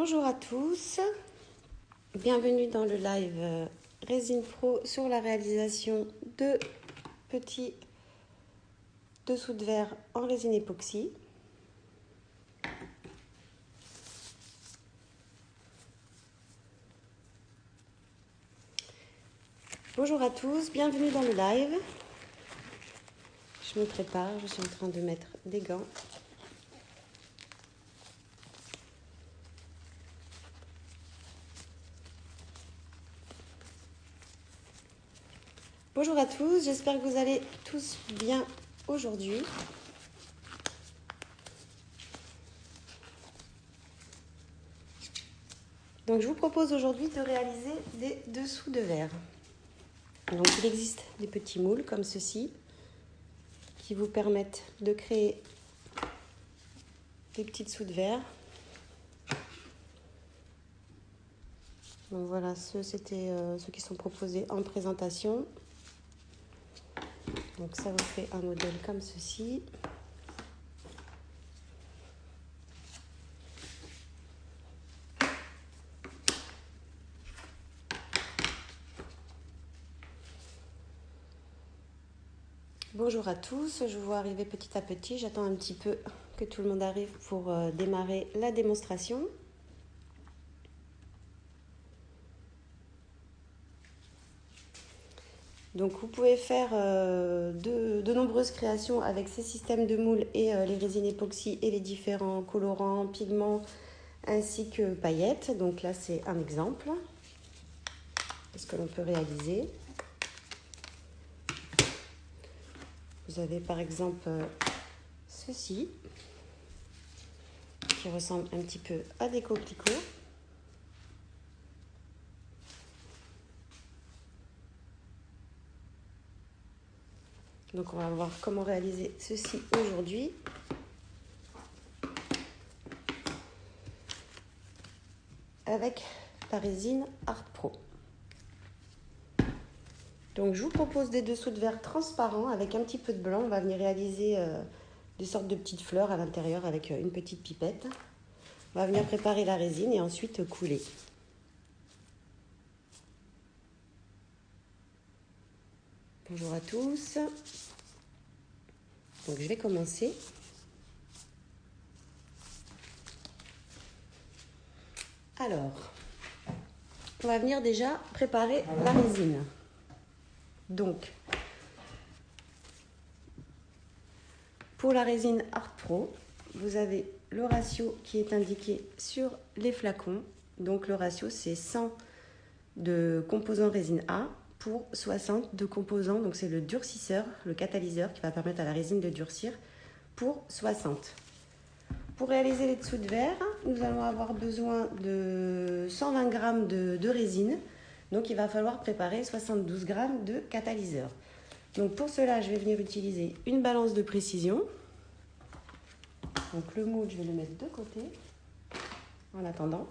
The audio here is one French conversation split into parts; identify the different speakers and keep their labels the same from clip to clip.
Speaker 1: Bonjour à tous, bienvenue dans le live Résine Pro sur la réalisation de petits dessous de verre en résine époxy. Bonjour à tous, bienvenue dans le live. Je me prépare, je suis en train de mettre des gants. Bonjour à tous, j'espère que vous allez tous bien aujourd'hui. Donc je vous propose aujourd'hui de réaliser des dessous de verre. Donc il existe des petits moules comme ceci qui vous permettent de créer des petits dessous de verre. Donc voilà, c'était ceux qui sont proposés en présentation. Donc ça vous fait un modèle comme ceci. Bonjour à tous, je vous vois arriver petit à petit. J'attends un petit peu que tout le monde arrive pour démarrer la démonstration. Donc vous pouvez faire de nombreuses créations avec ces systèmes de moules et les résines époxy et les différents colorants, pigments ainsi que paillettes. Donc là c'est un exemple de ce que l'on peut réaliser. Vous avez par exemple ceci qui ressemble un petit peu à des coquelicots. Donc on va voir comment réaliser ceci aujourd'hui. Avec la résine Art Pro. Donc je vous propose des dessous de verre transparents avec un petit peu de blanc. On va venir réaliser des sortes de petites fleurs à l'intérieur avec une petite pipette. On va venir préparer la résine et ensuite couler. Bonjour à tous. Donc je vais commencer. Alors, on va venir déjà préparer la résine. Donc, pour la résine Art Pro, vous avez le ratio qui est indiqué sur les flacons. Donc le ratio c'est 100 de composants résine A pour 60 de composants, donc c'est le durcisseur, le catalyseur qui va permettre à la résine de durcir pour 60. Pour réaliser les dessous de verre, nous allons avoir besoin de 120 g de résine, donc il va falloir préparer 72 g de catalyseur. Donc pour cela, je vais venir utiliser une balance de précision. Donc le moule, je vais le mettre de côté en attendant.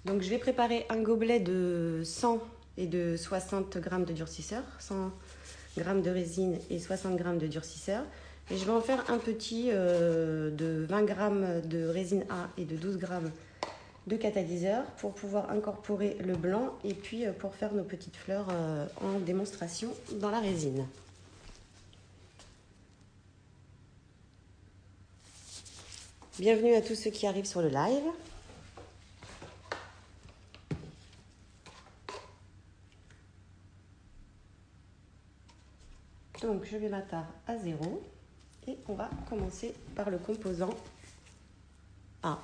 Speaker 1: Donc je vais préparer un gobelet de 100 et de 60 g de durcisseur, 100 g de résine et 60 g de durcisseur. Et je vais en faire un petit de 20 g de résine A et de 12 g de catalyseur pour pouvoir incorporer le blanc et puis pour faire nos petites fleurs en démonstration dans la résine. Bienvenue à tous ceux qui arrivent sur le live. Donc je vais m'attarder à 0 et on va commencer par le composant A.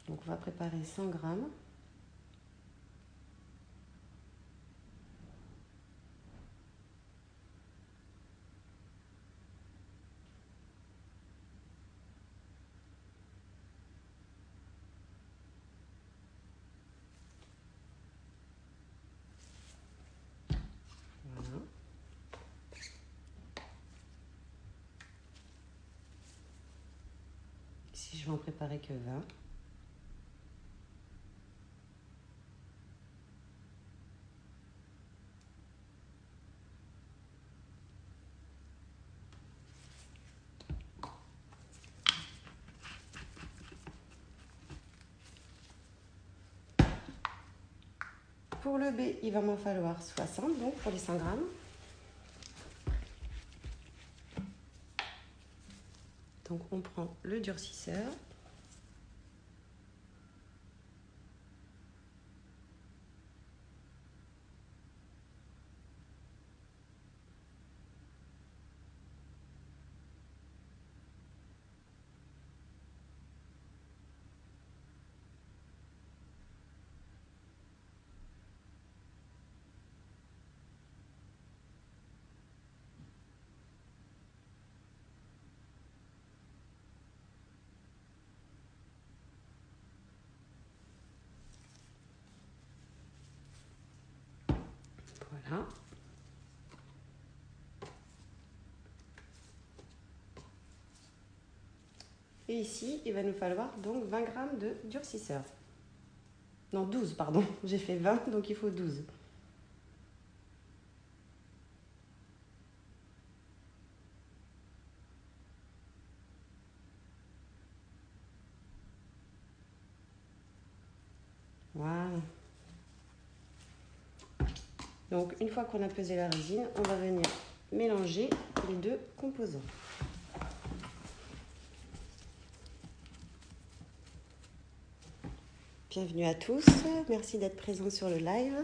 Speaker 1: Donc on va préparer 100 g. Voilà. Ici, je vais en préparer que 20. Pour le B, il va m'en falloir 60, donc pour les 100 grammes. Donc on prend le durcisseur. Voilà. Et ici, il va nous falloir donc 20 grammes de durcisseur. Non, 12, pardon. J'ai fait 20, donc il faut 12. Voilà. Donc, une fois qu'on a pesé la résine, on va venir mélanger les deux composants. Bienvenue à tous, merci d'être présents sur le live.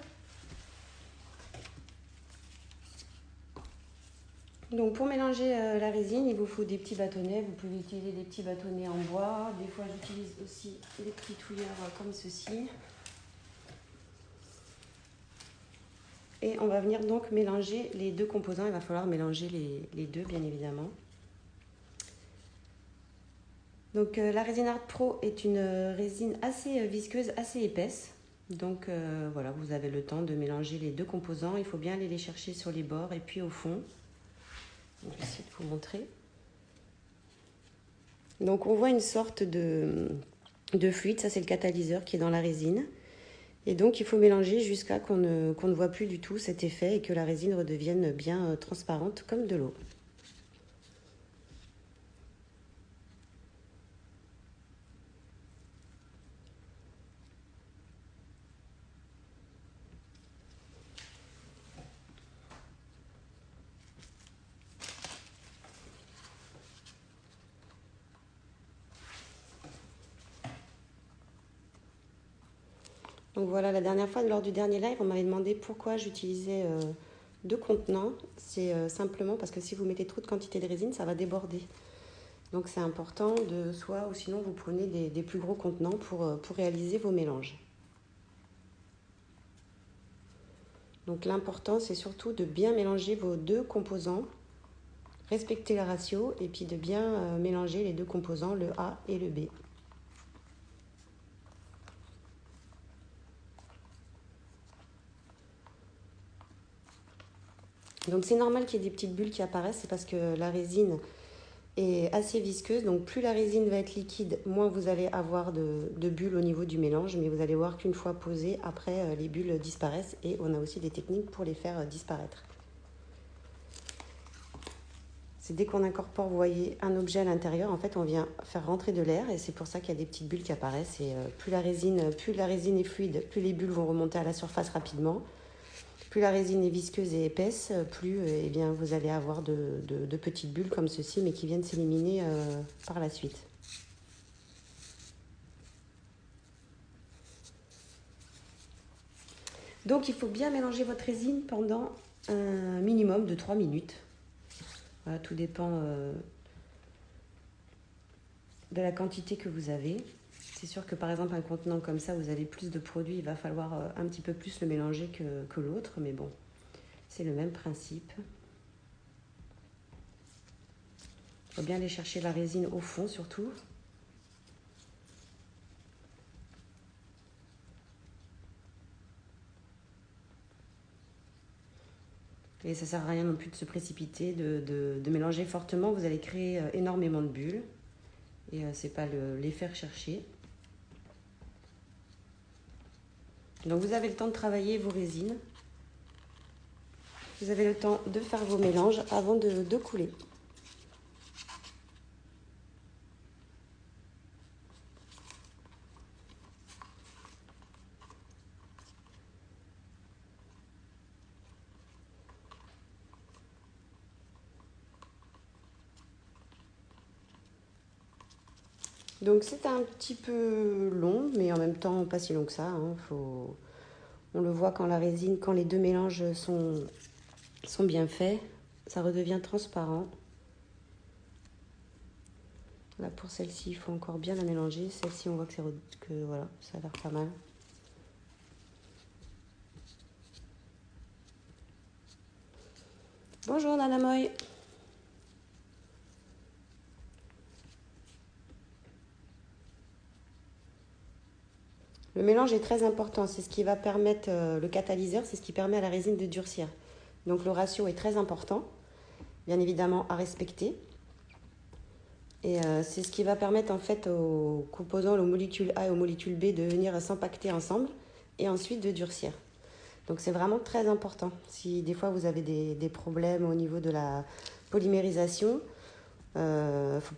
Speaker 1: Donc pour mélanger la résine, il vous faut des petits bâtonnets. Vous pouvez utiliser des petits bâtonnets en bois. Des fois j'utilise aussi des petits touilleurs comme ceci. Et on va venir donc mélanger les deux composants. Il va falloir mélanger les deux bien évidemment. Donc la résine Art Pro est une résine assez visqueuse, assez épaisse. Donc voilà, vous avez le temps de mélanger les deux composants. Il faut bien aller les chercher sur les bords et puis au fond. Je vais essayer de vous montrer. Donc on voit une sorte de fluide, ça c'est le catalyseur qui est dans la résine. Et donc il faut mélanger jusqu'à qu'on ne voit plus du tout cet effet et que la résine redevienne bien transparente comme de l'eau. Donc voilà, la dernière fois, lors du dernier live, on m'avait demandé pourquoi j'utilisais deux contenants. C'est simplement parce que si vous mettez trop de quantité de résine, ça va déborder. Donc c'est important de soit, ou sinon vous prenez des plus gros contenants pour réaliser vos mélanges. Donc l'important, c'est surtout de bien mélanger vos deux composants, respecter le ratio et puis de bien mélanger les deux composants, le A et le B. Donc c'est normal qu'il y ait des petites bulles qui apparaissent, c'est parce que la résine est assez visqueuse. Donc plus la résine va être liquide, moins vous allez avoir de bulles au niveau du mélange. Mais vous allez voir qu'une fois posée, après les bulles disparaissent et on a aussi des techniques pour les faire disparaître. C'est dès qu'on incorpore, vous voyez, un objet à l'intérieur, en fait on vient faire rentrer de l'air et c'est pour ça qu'il y a des petites bulles qui apparaissent. Et plus la résine est fluide, plus les bulles vont remonter à la surface rapidement. Plus la résine est visqueuse et épaisse, plus eh bien, vous allez avoir de petites bulles comme ceci, mais qui viennent s'éliminer par la suite. Donc il faut bien mélanger votre résine pendant un minimum de 3 minutes. Voilà, tout dépend de la quantité que vous avez. C'est sûr que par exemple un contenant comme ça, vous avez plus de produits, il va falloir un petit peu plus le mélanger que l'autre, mais bon, c'est le même principe. Il faut bien aller chercher la résine au fond surtout. Et ça ne sert à rien non plus de se précipiter, de mélanger fortement. Vous allez créer énormément de bulles. et c'est pas l'effet recherché. Donc vous avez le temps de travailler vos résines. Vous avez le temps de faire vos mélanges avant de couler. Donc c'est un petit peu long, mais en même temps pas si long que ça. Hein. On le voit quand la résine, quand les deux mélanges sont bien faits, ça redevient transparent. Là pour celle-ci, il faut encore bien la mélanger. Celle-ci, on voit que voilà, ça a l'air pas mal. Bonjour Nana Moy. Le mélange est très important, c'est ce qui va permettre, le catalyseur, c'est ce qui permet à la résine de durcir. Donc le ratio est très important, bien évidemment à respecter. Et c'est ce qui va permettre en fait aux composants, aux molécules A et aux molécules B de venir s'impacter ensemble et ensuite de durcir. Donc c'est vraiment très important. Si des fois vous avez des problèmes au niveau de la polymérisation,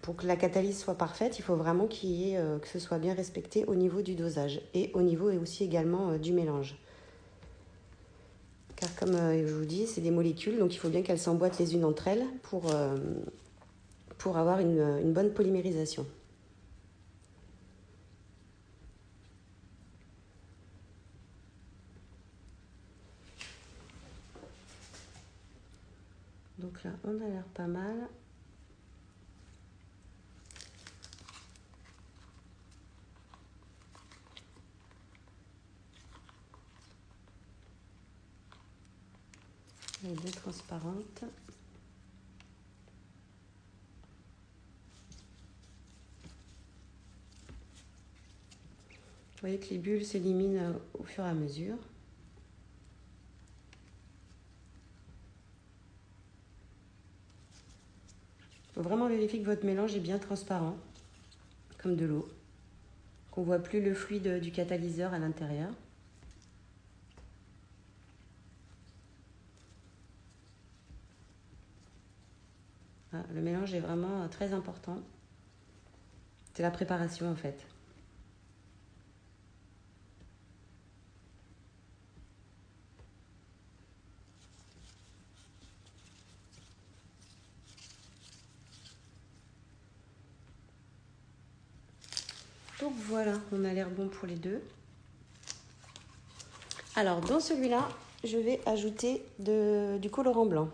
Speaker 1: pour que la catalyse soit parfaite, il faut vraiment que ce soit bien respecté au niveau du dosage et au niveau et aussi également du mélange. Car comme je vous dis, c'est des molécules, donc il faut bien qu'elles s'emboîtent les unes entre elles pour avoir une bonne polymérisation. Donc là, on a l'air pas mal. Elle est bien transparente. Vous voyez que les bulles s'éliminent au fur et à mesure. Il faut vraiment vérifier que votre mélange est bien transparent, comme de l'eau, qu'on ne voit plus le fluide du catalyseur à l'intérieur. Voilà, le mélange est vraiment très important. C'est la préparation en fait. Donc voilà, on a l'air bon pour les deux. Alors dans celui-là, je vais ajouter du colorant blanc.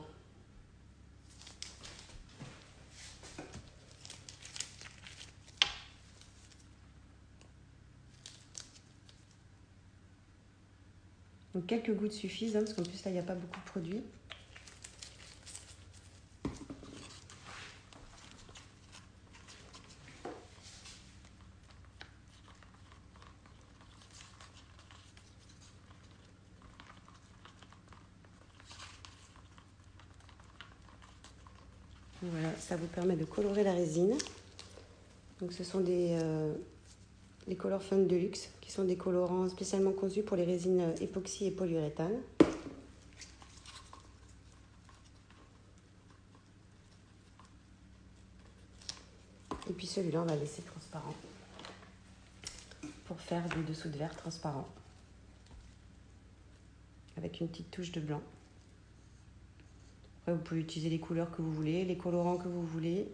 Speaker 1: Donc quelques gouttes suffisent, hein, parce qu'en plus là, il n'y a pas beaucoup de produit. Voilà, ça vous permet de colorer la résine. Donc ce sont des Color Fun Deluxe, qui sont des colorants spécialement conçus pour les résines époxy et polyuréthane. Et puis celui-là, on va laisser transparent pour faire des dessous de verre transparents avec une petite touche de blanc. Après, vous pouvez utiliser les couleurs que vous voulez, les colorants que vous voulez.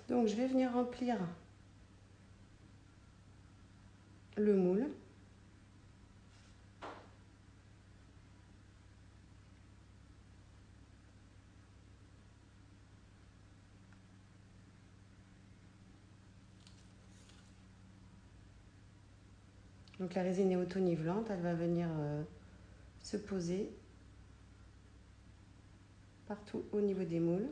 Speaker 1: Donc je vais venir remplir le moule. Donc la résine est auto-nivelante, elle va venir se poser partout au niveau des moules.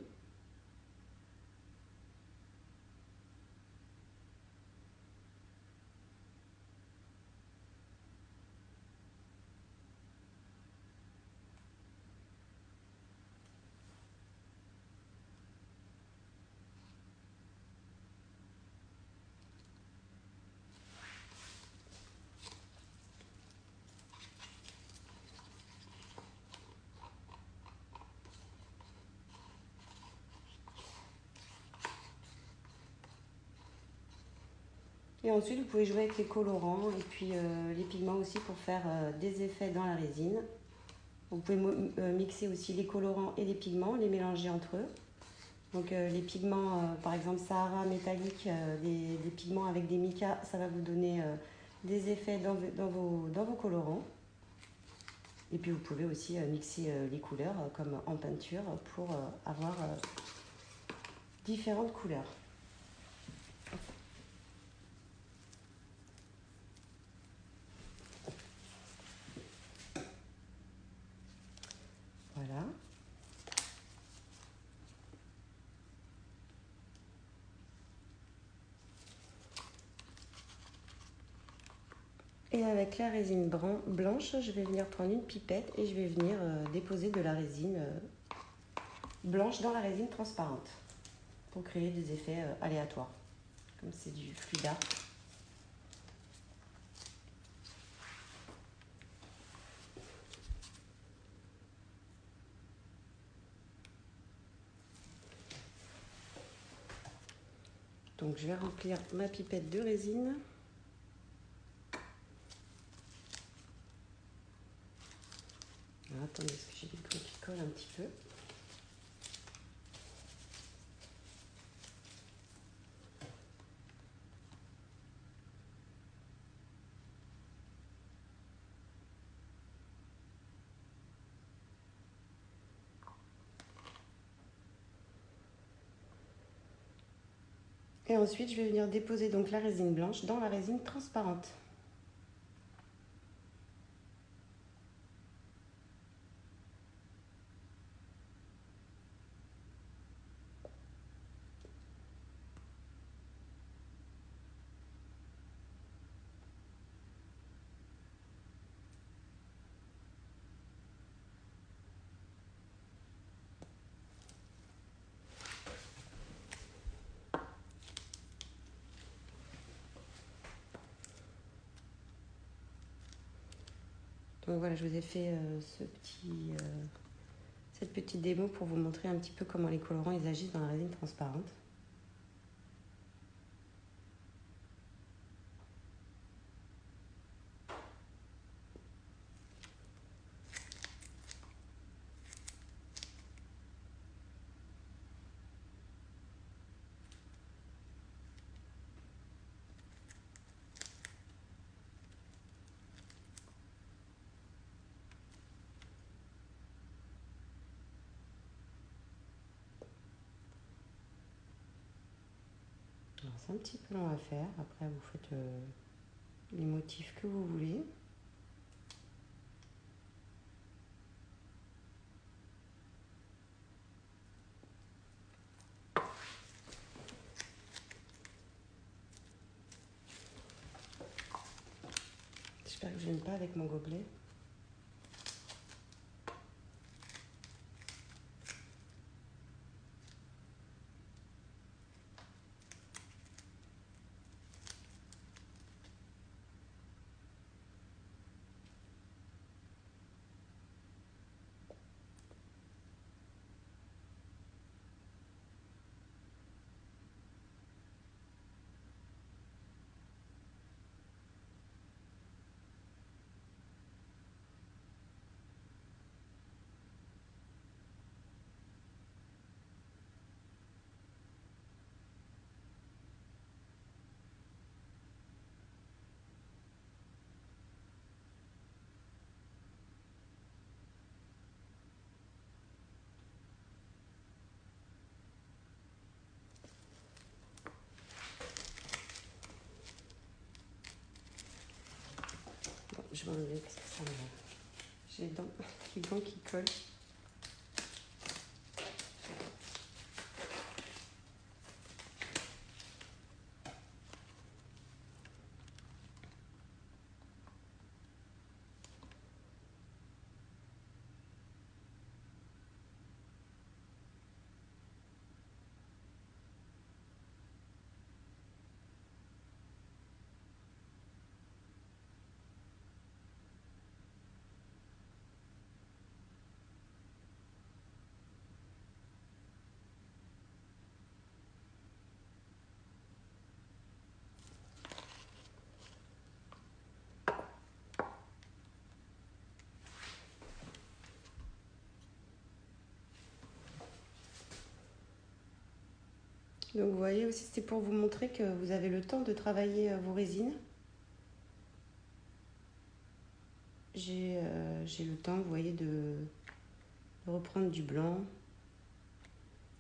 Speaker 1: Et ensuite, vous pouvez jouer avec les colorants et puis les pigments aussi pour faire des effets dans la résine. Vous pouvez mixer aussi les colorants et les pigments, les mélanger entre eux. Donc les pigments, par exemple Sahara métallique, des pigments avec des micas, ça va vous donner des effets dans vos colorants. Et puis vous pouvez aussi mixer les couleurs comme en peinture pour avoir différentes couleurs. Voilà. Et avec la résine blanche, je vais venir prendre une pipette et je vais venir déposer de la résine blanche dans la résine transparente pour créer des effets aléatoires, comme c'est du fluide art. Donc je vais remplir ma pipette de résine. Alors, attendez, parce que j'ai des gros qui collent un petit peu. Et ensuite, je vais venir déposer donc la résine blanche dans la résine transparente. Donc voilà, je vous ai fait cette petite démo pour vous montrer un petit peu comment les colorants ils agissent dans la résine transparente. C'est un petit peu long à faire. Après, vous faites les motifs que vous voulez. J'espère que je ne gêne pas avec mon gobelet. Bon, je vais enlever parce que ça me... J'ai les dents qui collent. Donc vous voyez aussi, c'est pour vous montrer que vous avez le temps de travailler vos résines. J'ai le temps, vous voyez, de reprendre du blanc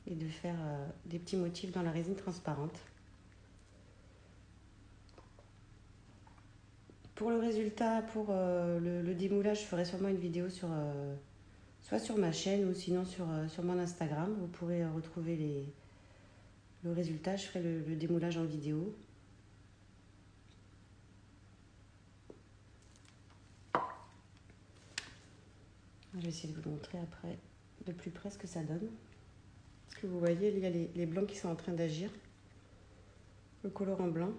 Speaker 1: et de faire des petits motifs dans la résine transparente. Pour le résultat, pour le démoulage, je ferai sûrement une vidéo soit sur ma chaîne ou sinon sur mon Instagram. Vous pourrez retrouver le résultat. Je ferai le démoulage en vidéo. Je vais essayer de vous montrer après de plus près ce que ça donne. Parce que vous voyez, il y a les blancs qui sont en train d'agir. Le colorant blanc.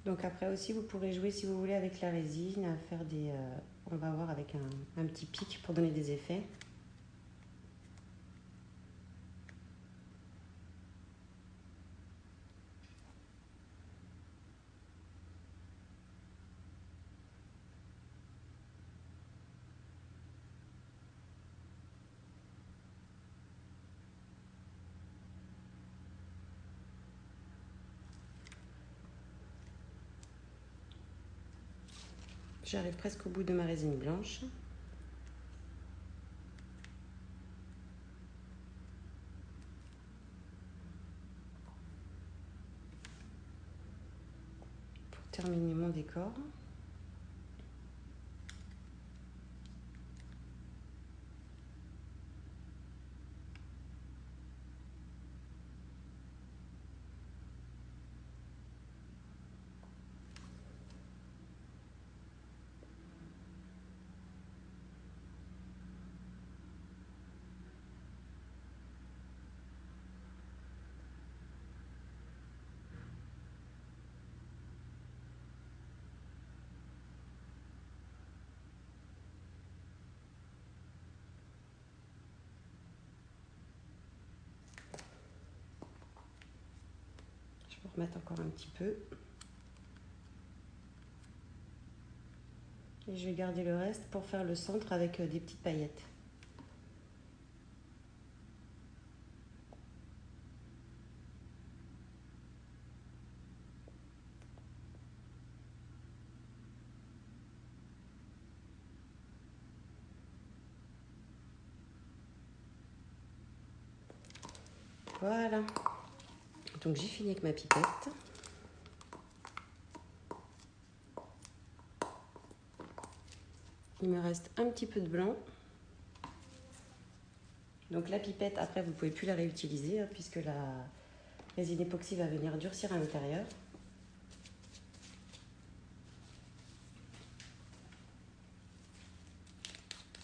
Speaker 1: Donc après aussi, vous pourrez jouer si vous voulez avec la résine, à faire on va voir avec un petit pic pour donner des effets. J'arrive presque au bout de ma résine blanche. Pour terminer mon décor. Je vais remettre encore un petit peu. Et je vais garder le reste pour faire le centre avec des petites paillettes. Voilà. Donc j'ai fini avec ma pipette. Il me reste un petit peu de blanc. Donc la pipette, après, vous ne pouvez plus la réutiliser hein, puisque la résine époxy va venir durcir à l'intérieur.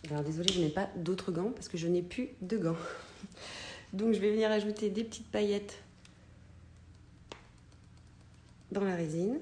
Speaker 1: Alors désolée, je n'ai pas d'autres gants parce que je n'ai plus de gants. Donc je vais venir ajouter des petites paillettes dans la résine.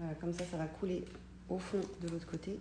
Speaker 1: Voilà, comme ça va couler au fond de l'autre côté.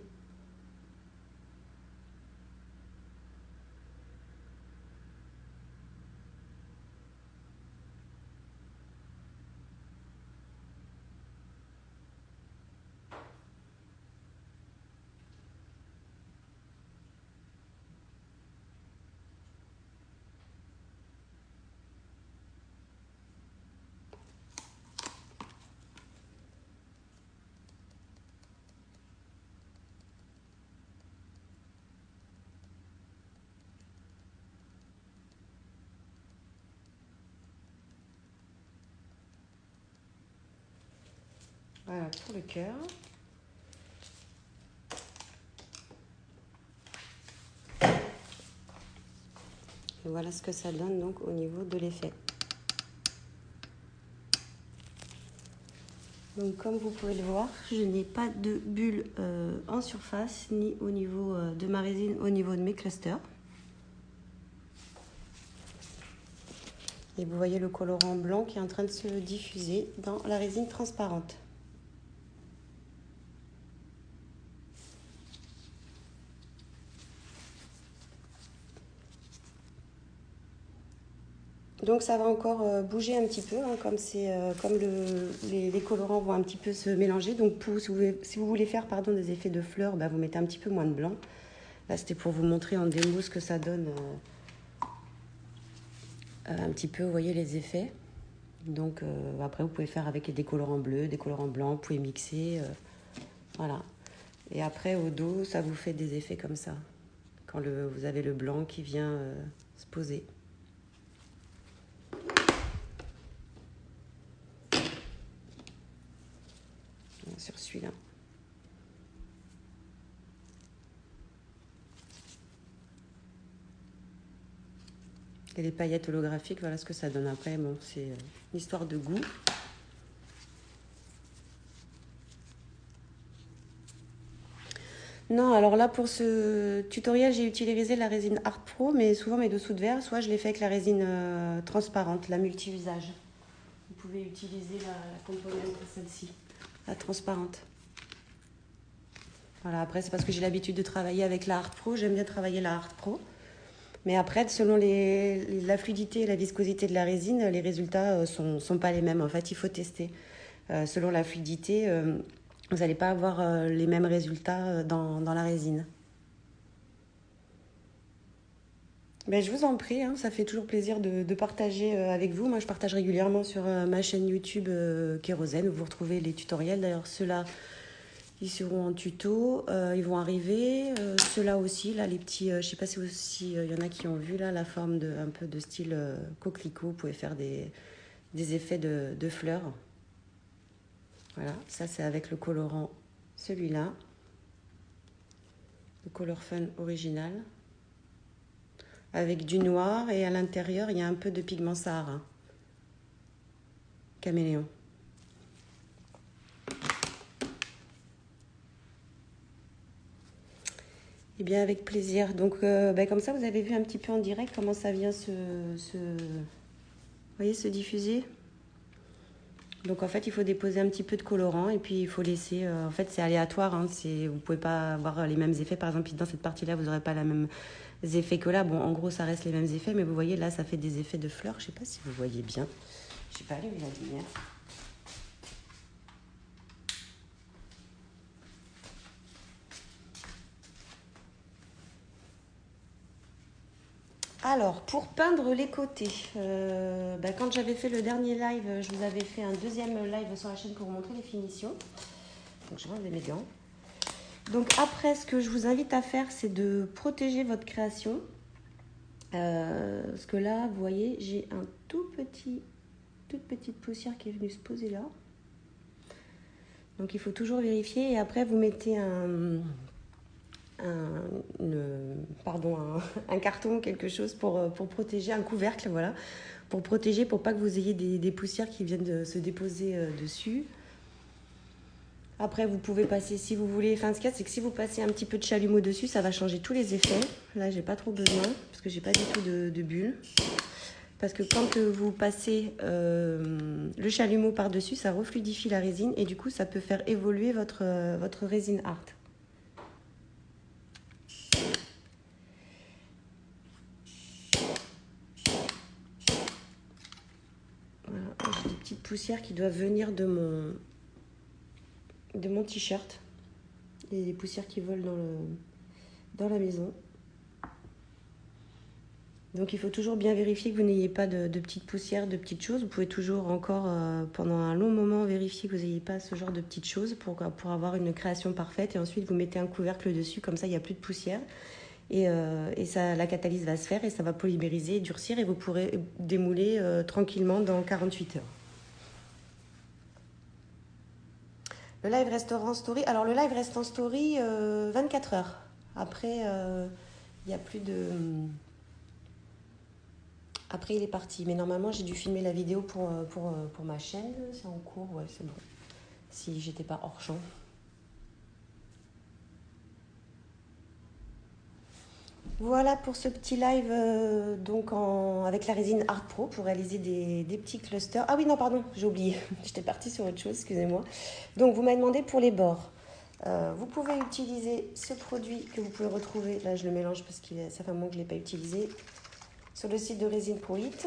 Speaker 1: Voilà pour le cœur. Et voilà ce que ça donne donc au niveau de l'effet. Donc comme vous pouvez le voir, je n'ai pas de bulle en surface ni au niveau de ma résine, au niveau de mes clusters. Et vous voyez le colorant blanc qui est en train de se diffuser dans la résine transparente. Donc ça va encore bouger un petit peu, hein, comme les colorants vont un petit peu se mélanger. Donc si vous voulez faire des effets de fleurs, vous mettez un petit peu moins de blanc. Là c'était pour vous montrer en démo ce que ça donne un petit peu, vous voyez les effets. Donc après vous pouvez faire avec des colorants bleus, des colorants blancs, vous pouvez mixer. Voilà. Et après au dos, ça vous fait des effets comme ça, quand vous avez le blanc qui vient se poser. Sur celui-là. Et les paillettes holographiques, voilà ce que ça donne après. Bon, c'est une histoire de goût. Non, alors là pour ce tutoriel, j'ai utilisé la résine Art Pro, mais souvent mes dessous de verre, soit je l'ai fait avec la résine transparente, la multi-usage. Vous pouvez utiliser la composante, celle-ci, la transparente. Voilà, après c'est parce que j'ai l'habitude de travailler avec la Art Pro, j'aime bien travailler la Art Pro. Mais après, selon la fluidité et la viscosité de la résine, les résultats sont pas les mêmes. En fait, il faut tester. Selon la fluidité, vous n'allez pas avoir les mêmes résultats dans la résine. Je vous en prie, hein, ça fait toujours plaisir de partager avec vous. Moi, je partage régulièrement sur ma chaîne YouTube Kérosène, où vous retrouvez les tutoriels. D'ailleurs, ceux-là, ils seront en tuto, ils vont arriver. Ceux-là aussi, là, les petits, je ne sais pas si y en a qui ont vu là, la forme un peu de style coquelicot. Vous pouvez faire des effets de fleurs. Voilà, ça c'est avec le colorant, celui-là. Le Color Fun original. Avec du noir et à l'intérieur, il y a un peu de pigment Sahara. Caméléon. Eh bien, avec plaisir. Donc, comme ça, vous avez vu un petit peu en direct comment ça vient se diffuser. Donc, en fait, il faut déposer un petit peu de colorant et puis il faut laisser... en fait, c'est aléatoire. Hein, vous ne pouvez pas avoir les mêmes effets. Par exemple, dans cette partie-là, vous n'aurez pas les mêmes effets que là. Bon, en gros, ça reste les mêmes effets. Mais vous voyez, là, ça fait des effets de fleurs. Je ne sais pas si vous voyez bien. Je n'ai pas allumé la lumière. Alors, pour peindre les côtés, quand j'avais fait le dernier live, je vous avais fait un deuxième live sur la chaîne pour vous montrer les finitions. Donc, je vais enlever mes gants. Donc, après, ce que je vous invite à faire, c'est de protéger votre création. Parce que là, vous voyez, j'ai un toute petite poussière qui est venue se poser là. Donc, il faut toujours vérifier. Et après, vous mettez un carton, quelque chose pour protéger, un couvercle, voilà, pour protéger, pour pas que vous ayez des poussières qui viennent de se déposer dessus. Après, vous pouvez passer, si vous voulez, ce qu'il y a, c'est que si vous passez un petit peu de chalumeau dessus, ça va changer tous les effets. Là, j'ai pas trop besoin, parce que j'ai pas du tout de bulles. parce que quand vous passez le chalumeau par-dessus, ça refluidifie la résine et du coup, ça peut faire évoluer votre résine art. Voilà, j'ai des petites poussières qui doivent venir de mon t-shirt. Il y a des poussières qui volent dans la maison. Donc il faut toujours bien vérifier que vous n'ayez pas de petites poussières, de petites choses. Vous pouvez toujours encore, pendant un long moment, vérifier que vous n'ayez pas ce genre de petites choses pour avoir une création parfaite. Et ensuite, vous mettez un couvercle dessus, comme ça, il n'y a plus de poussière. Et ça, la catalyse va se faire et ça va polymériser, durcir et vous pourrez démouler tranquillement dans 48 heures. Le live reste en story. Alors le live reste en story 24 heures. Après, il n'y a plus de... Après, il est parti. Mais normalement, j'ai dû filmer la vidéo pour ma chaîne. C'est en cours, ouais, c'est bon. Si j'étais pas hors champ. Voilà pour ce petit live donc avec la résine Art Pro pour réaliser des petits clusters. Ah oui, non, pardon, j'ai oublié. J'étais partie sur autre chose, excusez-moi. Donc, vous m'avez demandé pour les bords. Vous pouvez utiliser ce produit que vous pouvez retrouver. Là, je le mélange parce que ça fait un moment que je ne l'ai pas utilisé. Sur le site de Resin Pro It.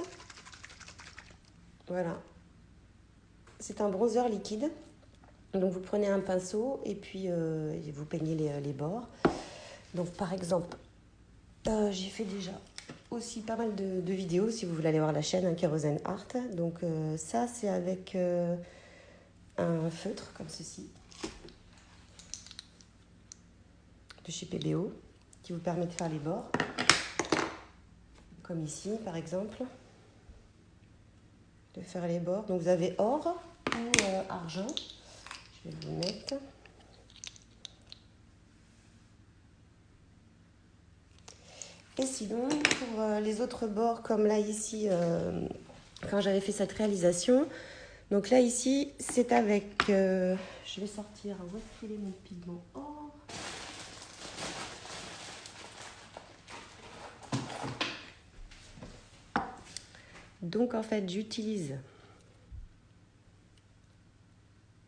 Speaker 1: Voilà. C'est un bronzer liquide. Donc, vous prenez un pinceau et puis vous peignez les bords. Donc, par exemple, j'ai fait déjà aussi pas mal de vidéos si vous voulez aller voir la chaîne Kérosène Art. Donc, ça, c'est avec un feutre comme ceci de chez PBO qui vous permet de faire les bords. Comme ici, par exemple. De faire les bords. Donc, vous avez or ou argent. Je vais vous mettre. Et sinon, pour les autres bords, comme là, ici, quand j'avais fait cette réalisation, donc là, ici, c'est avec... je vais sortir. Où est-ce qu'il est mon pigment or? Donc, en fait, j'utilise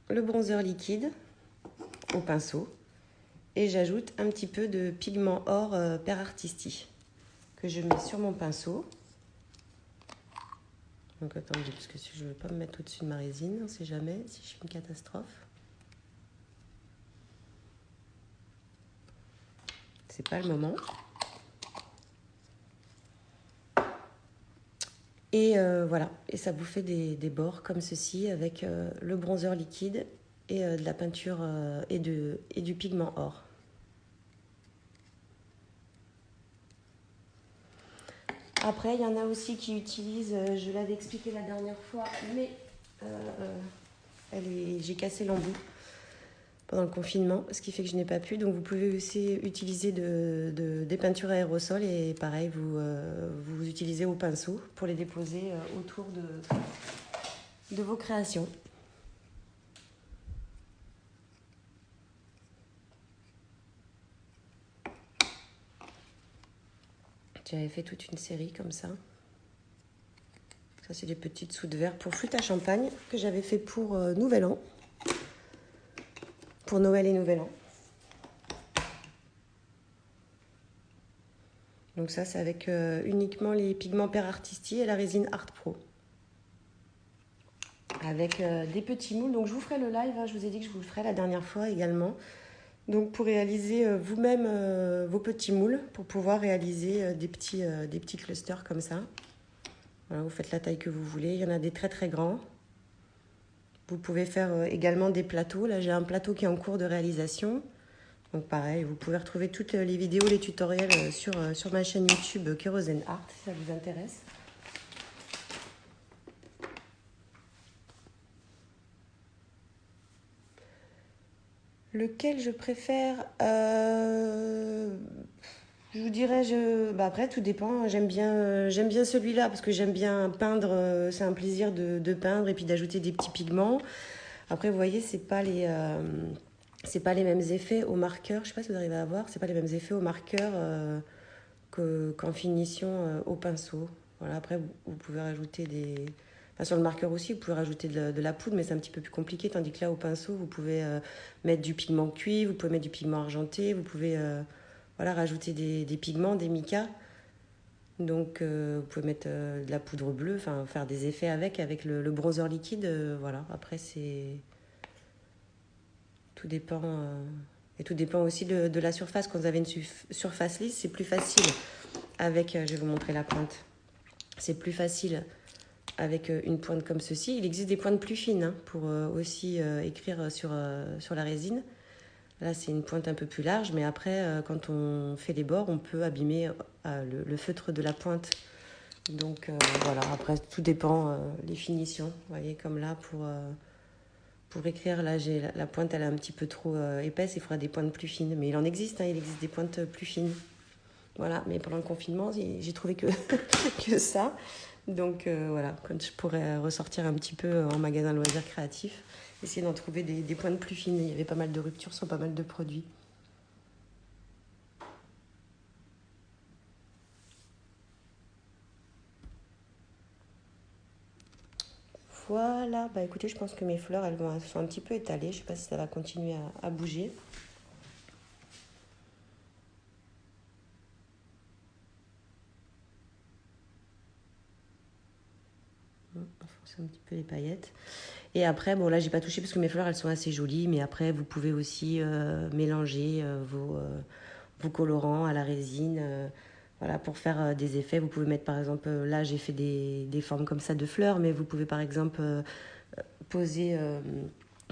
Speaker 1: le bronzer liquide au pinceau et j'ajoute un petit peu de pigment or Per Artisti que je mets sur mon pinceau. Donc, attendez, parce que si je ne veux pas me mettre au-dessus de ma résine, on ne sait jamais si je fais une catastrophe. C'est pas le moment. Et voilà, et ça vous fait des bords comme ceci avec le bronzer liquide et de la peinture et du pigment or. Après, il y en a aussi qui utilisent, je l'avais expliqué la dernière fois, mais j'ai cassé l'embout pendant le confinement, ce qui fait que je n'ai pas pu. Donc vous pouvez aussi utiliser des peintures aérosols et pareil, vous utilisez au pinceau pour les déposer autour de vos créations. J'avais fait toute une série comme ça. Ça, c'est des petites soudes verres pour flûte à champagne que j'avais fait pour Nouvel An. Pour Noël et Nouvel An. Donc ça, c'est avec uniquement les pigments Per Artisti et la résine Art Pro. Avec des petits moules. Donc je vous ferai le live, hein, je vous ai dit que je vous le ferai la dernière fois également. Donc pour réaliser vous-même vos petits moules, pour pouvoir réaliser des petits clusters comme ça. Voilà, vous faites la taille que vous voulez. Il y en a des très très grands. Vous pouvez faire également des plateaux. Là, j'ai un plateau qui est en cours de réalisation. Donc pareil, vous pouvez retrouver toutes les vidéos, les tutoriels sur ma chaîne YouTube Kérosène Art, si ça vous intéresse. Lequel je préfère je vous dirais, après tout dépend. J'aime bien celui-là parce que j'aime bien peindre. C'est un plaisir de peindre et puis d'ajouter des petits pigments. Après, vous voyez, c'est pas les mêmes effets au marqueur. Je sais pas si vous arrivez à voir. C'est pas les mêmes effets au marqueur qu'en finition au pinceau. Voilà, après, vous pouvez rajouter des... Enfin, sur le marqueur aussi, vous pouvez rajouter de la poudre, mais c'est un petit peu plus compliqué. Tandis que là, au pinceau, vous pouvez mettre du pigment cuivre, vous pouvez mettre du pigment argenté, vous pouvez voilà, rajouter des pigments, des micas. Donc, vous pouvez mettre de la poudre bleue, enfin, faire des effets avec le bronzer liquide. Voilà, après, c'est... Tout dépend... Et tout dépend aussi de la surface. Quand vous avez une surface lisse, c'est plus facile avec... je vais vous montrer la pointe. C'est plus facile avec une pointe comme ceci. Il existe des pointes plus fines hein, pour aussi écrire sur la résine. Là, c'est une pointe un peu plus large, mais après, quand on fait les bords, on peut abîmer le feutre de la pointe. Donc voilà, après, tout dépend des finitions. Vous voyez, comme là, pour écrire, là, la pointe, elle est un petit peu trop épaisse, il faudra des pointes plus fines. Mais il en existe, hein, il existe des pointes plus fines. Voilà, mais pendant le confinement, j'ai trouvé que, que ça. Donc voilà, quand je pourrais ressortir un petit peu en magasin loisirs créatifs, essayer d'en trouver des pointes plus fines. Il y avait pas mal de ruptures sur pas mal de produits. Voilà, bah écoutez, je pense que mes fleurs, elles sont un petit peu étalées. Je sais pas si ça va continuer à bouger. On force un petit peu les paillettes. Et après, bon là, j'ai pas touché parce que mes fleurs, elles sont assez jolies. Mais après, vous pouvez aussi mélanger vos colorants à la résine. Voilà, pour faire des effets, vous pouvez mettre par exemple, là j'ai fait des formes comme ça de fleurs, mais vous pouvez par exemple poser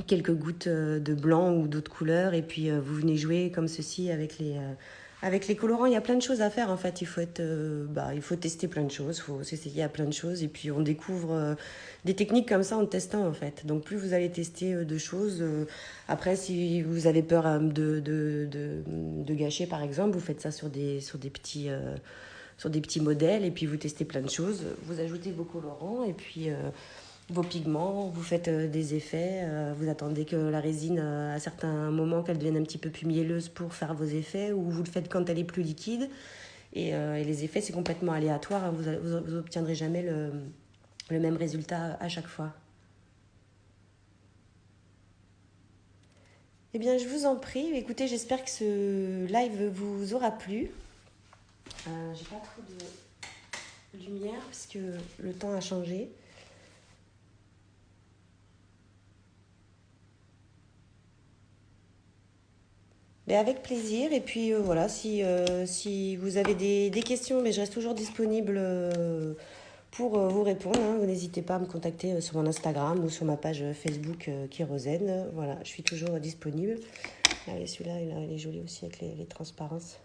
Speaker 1: quelques gouttes de blanc ou d'autres couleurs et puis vous venez jouer comme ceci avec les colorants. Il y a plein de choses à faire en fait. Il faut tester plein de choses, il faut s'essayer à plein de choses et puis on découvre des techniques comme ça en testant en fait. Donc plus vous allez tester de choses, après si vous avez peur de gâcher par exemple, vous faites ça sur des petits modèles et puis vous testez plein de choses. Vous ajoutez vos colorants et puis vos pigments, vous faites des effets, vous attendez que la résine, à certains moments, qu'elle devienne un petit peu plus mielleuse pour faire vos effets, ou vous le faites quand elle est plus liquide. Et les effets, c'est complètement aléatoire, hein, vous obtiendrez jamais le même résultat à chaque fois. Eh bien, je vous en prie. Écoutez, j'espère que ce live vous aura plu. J'ai pas trop de lumière parce que le temps a changé. Mais avec plaisir. Et puis voilà, si vous avez des questions, mais je reste toujours disponible pour vous répondre. Hein. Vous n'hésitez pas à me contacter sur mon Instagram ou sur ma page Facebook Kérosène. Voilà, je suis toujours disponible. Allez, celui-là, il est joli aussi avec les transparences.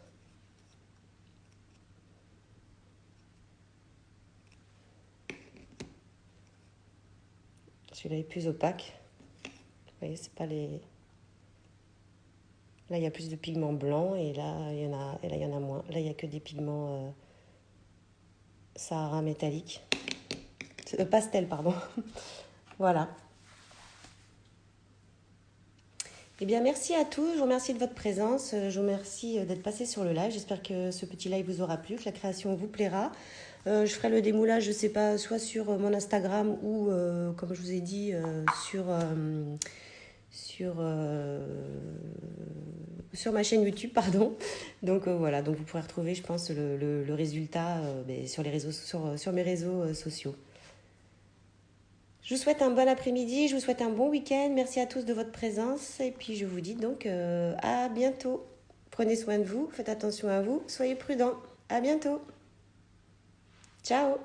Speaker 1: Celui-là est plus opaque. Vous voyez, c'est pas les... Là, il y a plus de pigments blancs et là, il y en a moins. Là, il n'y a que des pigments Sahara métalliques. Pastel, pardon. Voilà. Eh bien, merci à tous. Je vous remercie de votre présence. Je vous remercie d'être passé sur le live. J'espère que ce petit live vous aura plu, que la création vous plaira. Je ferai le démoulage, je ne sais pas, soit sur mon Instagram ou, comme je vous ai dit, sur, sur ma chaîne YouTube, pardon. Donc voilà, donc vous pourrez retrouver, je pense, le résultat sur les réseaux, sur mes réseaux sociaux. Je vous souhaite un bon après-midi, je vous souhaite un bon week-end. Merci à tous de votre présence. Et puis je vous dis donc à bientôt. Prenez soin de vous, faites attention à vous, soyez prudents. À bientôt. Ciao.